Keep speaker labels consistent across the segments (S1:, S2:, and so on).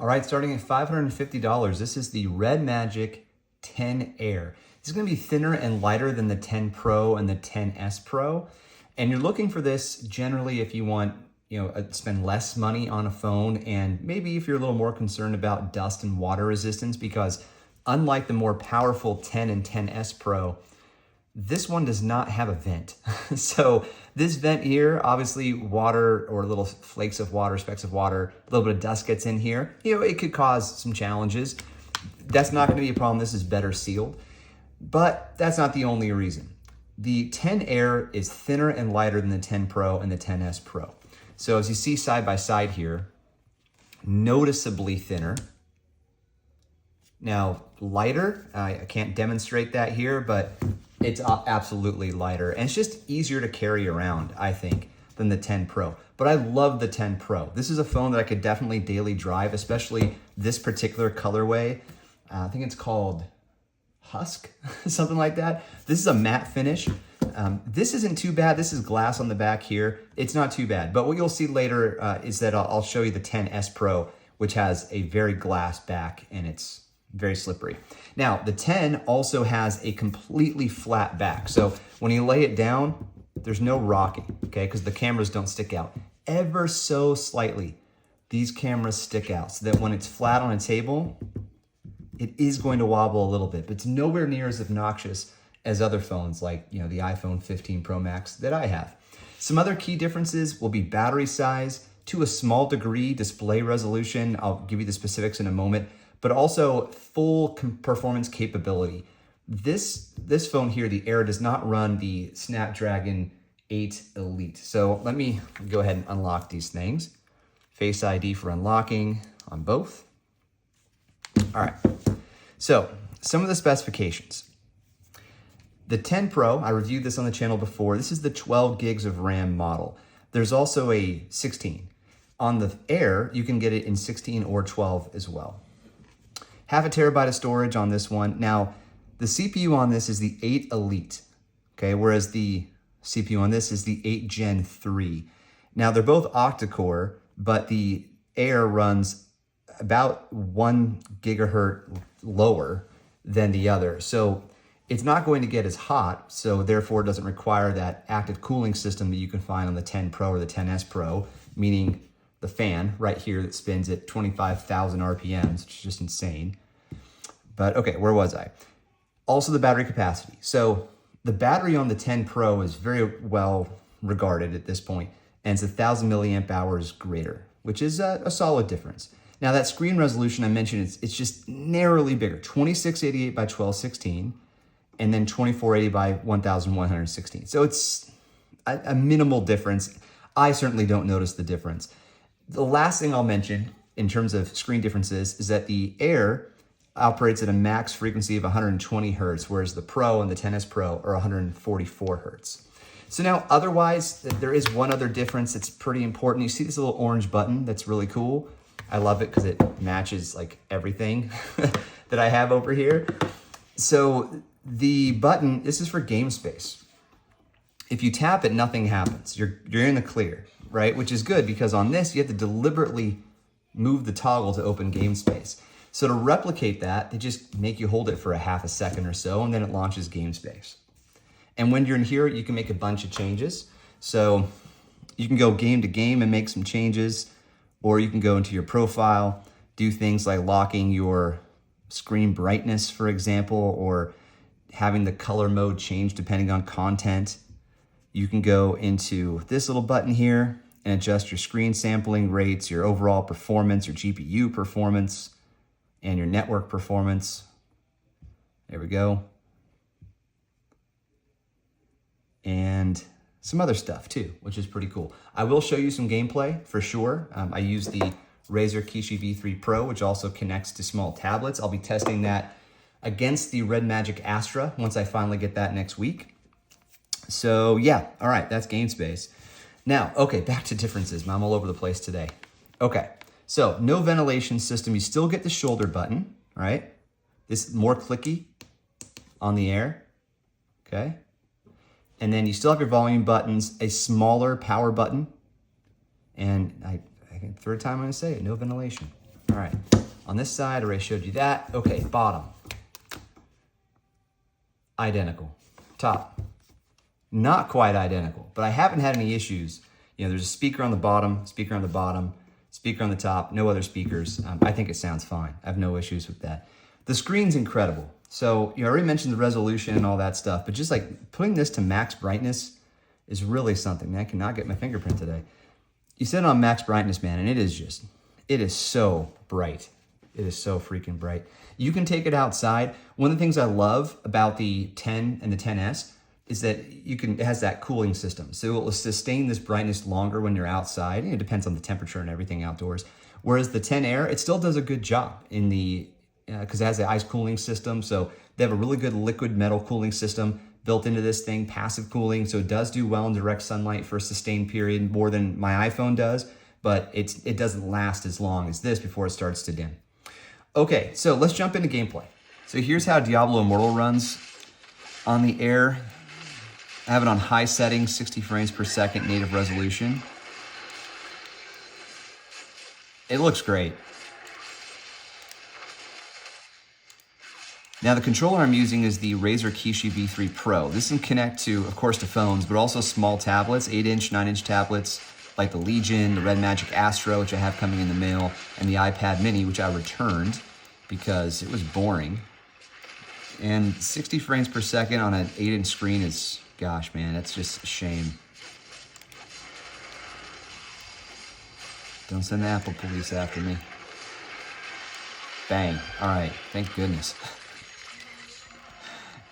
S1: All right, starting at $550, this is the RedMagic 10 Air. This is gonna be thinner and lighter than the 10 Pro and the 10S Pro. And you're looking for this generally if you want, spend less money on a phone, and maybe if you're a little more concerned about dust and water resistance, because unlike the more powerful 10 and 10S Pro, this one does not have a vent. So this vent here, obviously water or little flakes of water, specks of water, a little bit of dust gets in here. It could cause some challenges. That's not gonna be a problem. This is better sealed, but that's not the only reason. The 10 Air is thinner and lighter than the 10 Pro and the 10S Pro. So as you see side by side here, noticeably thinner. Now lighter, I can't demonstrate that here, but it's absolutely lighter, and it's just easier to carry around, I think, than the 10 Pro. But I love the 10 Pro. This is a phone that I could definitely daily drive, especially this particular colorway. I think it's called Husk, something like that. This is a matte finish. This isn't too bad. This is glass on the back here. It's not too bad. But what you'll see later is that I'll show you the 10S Pro, which has a very glass back, and it's very slippery. Now, the 10 also has a completely flat back. So when you lay it down, there's no rocking, okay? Because the cameras don't stick out. Ever so slightly, these cameras stick out so that when it's flat on a table, it is going to wobble a little bit, but it's nowhere near as obnoxious as other phones like the iPhone 15 Pro Max that I have. Some other key differences will be battery size, to a small degree, display resolution. I'll give you the specifics in a moment, but also full performance capability. This phone here, the Air, does not run the Snapdragon 8 Elite. So let me go ahead and unlock these things. Face ID for unlocking on both. All right, so some of the specifications. The 10 Pro, I reviewed this on the channel before. This is the 12 gigs of RAM model. There's also a 16. On the Air, you can get it in 16 or 12 as well. Half a terabyte of storage on this one. Now, the CPU on this is the 8 Elite, okay? Whereas the CPU on this is the 8 Gen 3. Now, they're both octa-core, but the Air runs about 1 gigahertz lower than the other. So it's not going to get as hot, so therefore it doesn't require that active cooling system that you can find on the 10 Pro or the 10S Pro, meaning the fan right here that spins at 25,000 RPMs, which is just insane. But okay, where was I? Also the battery capacity. So the battery on the 10 Pro is very well regarded at this point, and it's 1,000 milliamp hours greater, which is a solid difference. Now that screen resolution I mentioned, it's just narrowly bigger, 2688 by 1216, and then 2480 by 1116. So it's a minimal difference. I certainly don't notice the difference. The last thing I'll mention in terms of screen differences is that the Air operates at a max frequency of 120 hertz, whereas the Pro and the 10S Pro are 144 hertz. So now otherwise, there is one other difference that's pretty important. You see this little orange button that's really cool. I love it because it matches like everything that I have over here. So the button, this is for game space. If you tap it, nothing happens. You're in the clear, right? Which is good because on this, you have to deliberately move the toggle to open game space. So to replicate that, they just make you hold it for a half a second or so, and then it launches game space. And when you're in here, you can make a bunch of changes. So you can go game to game and make some changes, or you can go into your profile, do things like locking your screen brightness, for example, or having the color mode change depending on content. You can go into this little button here and adjust your screen sampling rates, your overall performance, your GPU performance, and your network performance. There we go. And some other stuff too, which is pretty cool. I will show you some gameplay for sure. I use the Razer Kishi V3 Pro, which also connects to small tablets. I'll be testing that against the RedMagic Astra once I finally get that next week. So yeah, all right, that's game space. Now, okay, back to differences. I'm all over the place today. Okay, so no ventilation system. You still get the shoulder button, right? This is more clicky on the Air, okay? And then you still have your volume buttons, a smaller power button, and third time I'm gonna say it, no ventilation. All right, on this side, I already showed you that. Okay, bottom. Identical. Top. Not quite identical, but I haven't had any issues. You know, there's a speaker on the bottom, speaker on the bottom, speaker on the top, no other speakers. I think it sounds fine. I have no issues with that. The screen's incredible. So, you know, I already mentioned the resolution and all that stuff, but just like putting this to max brightness is really something. Man, I cannot get my fingerprint today. You set it on max brightness, man, and it is so bright. It is so freaking bright. You can take it outside. One of the things I love about the 10 and the 10S is that it has that cooling system. So it will sustain this brightness longer when you're outside. And it depends on the temperature and everything outdoors. Whereas the 10 Air, it still does a good job in the, because it has the ice cooling system. So they have a really good liquid metal cooling system built into this thing, passive cooling. So it does do well in direct sunlight for a sustained period, more than my iPhone does, but it doesn't last as long as this before it starts to dim. Okay, so let's jump into gameplay. So here's how Diablo Immortal runs on the Air. I have it on high settings, 60 frames per second, native resolution. It looks great. Now the controller I'm using is the Razer Kishi V3 Pro. This can connect to, of course, to phones, but also small tablets, 8-inch, 9-inch tablets, like the Legion, the RedMagic Astro, which I have coming in the mail, and the iPad mini, which I returned because it was boring. And 60 frames per second on an 8-inch screen is, gosh, man, that's just a shame. Don't send the Apple police after me. Bang. All right, thank goodness.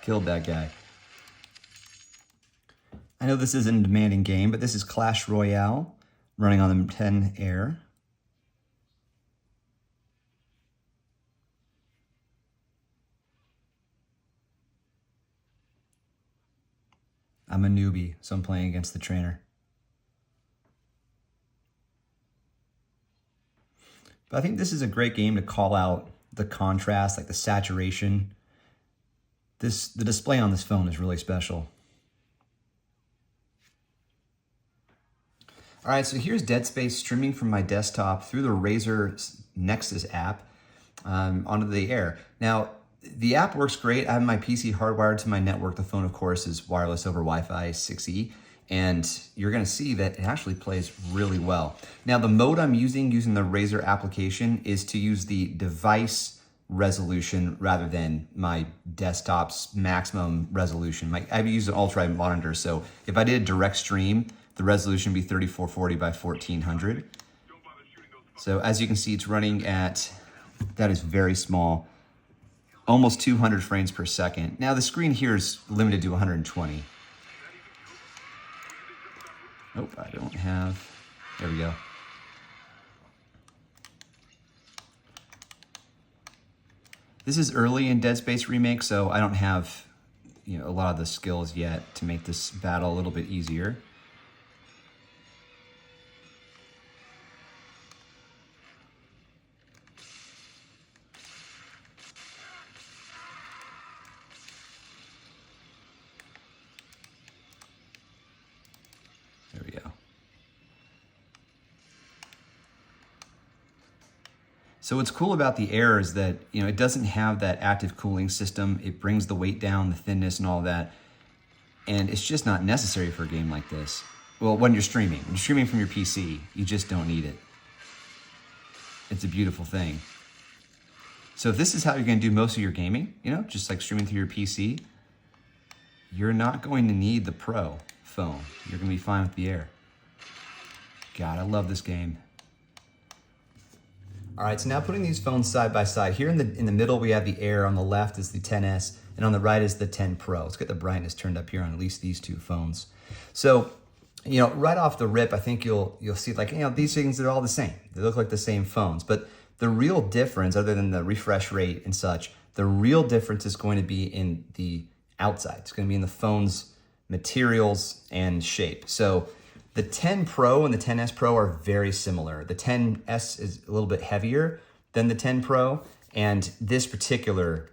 S1: Killed that guy. I know this isn't a demanding game, but this is Clash Royale, running on the 10 Air. I'm a newbie, so I'm playing against the trainer. But I think this is a great game to call out the contrast, like the saturation. The display on this phone is really special. All right, so here's Dead Space streaming from my desktop through the Razer Nexus app onto the Air. Now, the app works great. I have my PC hardwired to my network. The phone, of course, is wireless over Wi-Fi 6E, and you're gonna see that it actually plays really well. Now, the mode I'm using the Razer application is to use the device resolution rather than my desktop's maximum resolution. I use an ultra monitor, so if I did a direct stream, the resolution would be 3440 by 1400. So as you can see, it's running at, that is very small, almost 200 frames per second. Now the screen here is limited to 120. Nope, I don't have, there we go. This is early in Dead Space Remake, so I don't have, a lot of the skills yet to make this battle a little bit easier. There we go. So what's cool about the Air is that, it doesn't have that active cooling system. It brings the weight down, the thinness and all that. And it's just not necessary for a game like this. Well, when you're streaming. When you're streaming from your PC, you just don't need it. It's a beautiful thing. So if this is how you're gonna do most of your gaming, just like streaming through your PC, you're not going to need the Pro phone. You're gonna be fine with the Air. God, I love this game. All right, so now putting these phones side by side. Here in the middle, we have the Air. On the left is the 10S, and on the right is the 10 Pro. Let's get the brightness turned up here on at least these two phones. So, right off the rip, I think you'll see these things are all the same. They look like the same phones, but the real difference, other than the refresh rate and such, the real difference is going to be in the outside. It's going to be in the phone's materials and shape. So the 10 Pro and the 10S Pro are very similar. The 10S is a little bit heavier than the 10 Pro, and this particular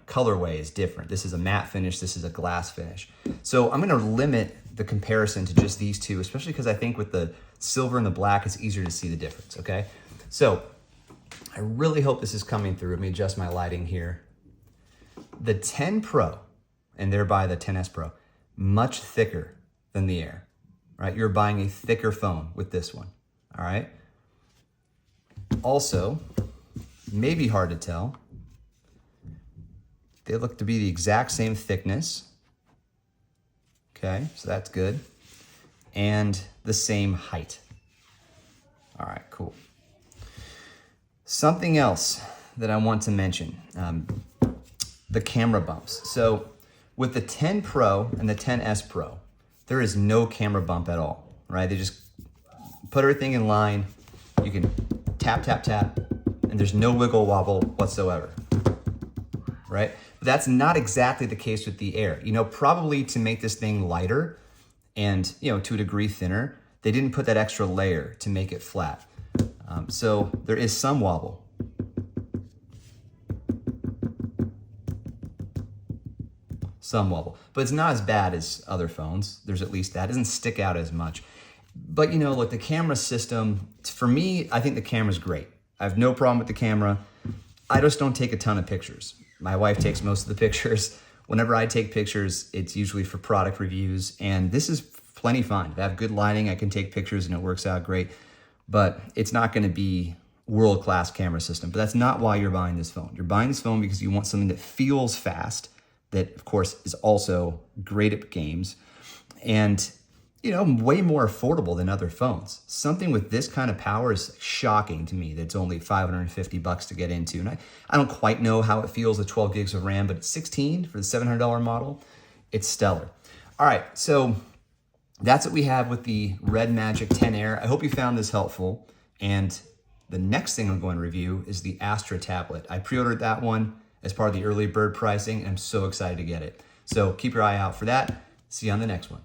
S1: colorway is different. This is a matte finish, this is a glass finish. So I'm gonna limit the comparison to just these two, especially because I think with the silver and the black, it's easier to see the difference, okay? So I really hope this is coming through. Let me adjust my lighting here. The 10 Pro, and thereby the 10S Pro, much thicker than the Air, right? You're buying a thicker phone with this one, all right? Also, maybe hard to tell, they look to be the exact same thickness. Okay, so that's good. And the same height. All right, cool. Something else that I want to mention, the camera bumps. So with the 10 Pro and the 10S Pro, there is no camera bump at all, right? They just put everything in line. You can tap, tap, tap, and there's no wiggle wobble whatsoever, right? But that's not exactly the case with the Air. You know, probably to make this thing lighter and, you know, to a degree thinner, they didn't put that extra layer to make it flat. So there is some wobble. Some wobble, but it's not as bad as other phones. There's at least that. It doesn't stick out as much. But you know, look, the camera system, for me, I think the camera's great. I have no problem with the camera. I just don't take a ton of pictures. My wife takes most of the pictures. Whenever I take pictures, it's usually for product reviews, and this is plenty fine. If I have good lighting, I can take pictures and it works out great, but it's not gonna be world-class camera system. But that's not why you're buying this phone. You're buying this phone because you want something that feels fast, that of course is also great at games, and you know, way more affordable than other phones. Something with this kind of power is shocking to me that's only $550 to get into. And I don't quite know how it feels with 12 gigs of RAM, but it's 16 for the $700 model. It's stellar. All right, so that's what we have with the RedMagic 10 Air. I hope you found this helpful. And the next thing I'm going to review is the Astra tablet. I pre-ordered that one as part of the early bird pricing, and I'm so excited to get it. So keep your eye out for that. See you on the next one.